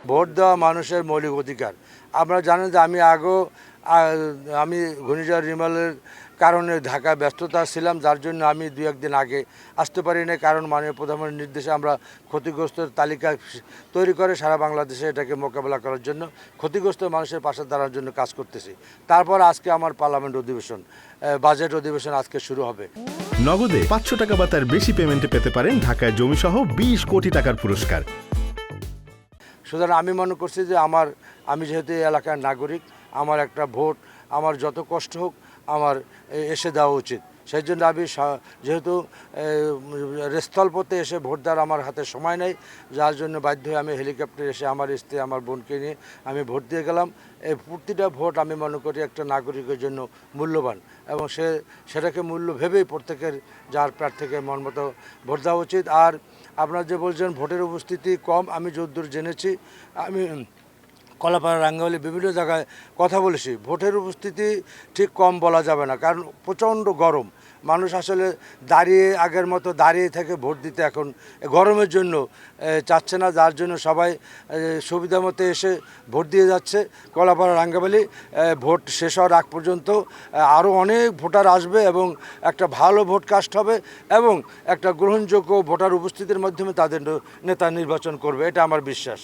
Vote দেওয়া মানুষের মৌলিক অধিকার। আপনারা জানেন যে আমি ঘূর্ণিঝড় রিমালের কারণে ঢাকায় ব্যস্ততা ছিলাম, যার জন্য আমি 2-1 দিন আগে আসতে পারি না। কারণ মাননীয় প্রধানমন্ত্রীর নির্দেশে আমরা ক্ষতিগ্রস্ত তালিকা তৈরি করে সারা বাংলাদেশে এটাকে মোকাবেলা করার জন্য ক্ষতিগ্রস্ত মানুষের পাশে দাঁড়ানোর জন্য কাজ করতেছি। তারপর আজকে আমার পার্লামেন্ট অধিবেশন, বাজেট অধিবেশন আজকে শুরু হবে। নগদে 500 টাকা বা তার বেশি পেমেন্টে পেতে পারেন ঢাকায় জমিসহ 20 কোটি টাকার পুরস্কার। সুতরাং আমি মনে করছি যে আমি যেহেতু এই এলাকার নাগরিক, আমার একটা ভোট আমার যত কষ্ট হোক আমার এসে দেওয়া উচিত। সেই জন্য আমি যেহেতু স্থলপথে এসে ভোট দেওয়ার আমার হাতে সময় নেই, যার জন্য বাধ্য হয়ে আমি হেলিকপ্টারে এসে আমার স্ত্রী আমার বোনকে নিয়ে আমি ভোট দিয়ে গেলাম। এই প্রতিটা ভোট আমি মনে করি একটা নাগরিকের জন্য মূল্যবান, এবং সেটাকে মূল্য ভেবেই প্রত্যেকের যার প্রার্থীকে মন মতো ভোট দেওয়া উচিত। আর আপনারা যে বলছেন ভোটের উপস্থিতি কম, আমি যতদূর জেনেছি, আমি কলাপাড়া, রাঙ্গামালী বিভিন্ন জায়গায় কথা বলেছি, ভোটের উপস্থিতি ঠিক কম বলা যাবে না, কারণ প্রচণ্ড গরম। মানুষ আসলে আগের মতো দাঁড়িয়ে থেকে ভোট দিতে এখন গরমের জন্য চাচ্ছে না, যার জন্য সবাই সুবিধা মতো এসে ভোট দিয়ে যাচ্ছে। কলাপাড়া, রাঙ্গামালী ভোট শেষ হওয়ার আগ পর্যন্ত আরও অনেক ভোটার আসবে এবং একটা ভালো ভোট কাস্ট হবে এবং একটা গ্রহণযোগ্য ভোটার উপস্থিতির মাধ্যমে তাদের নেতা নির্বাচন করবে, এটা আমার বিশ্বাস।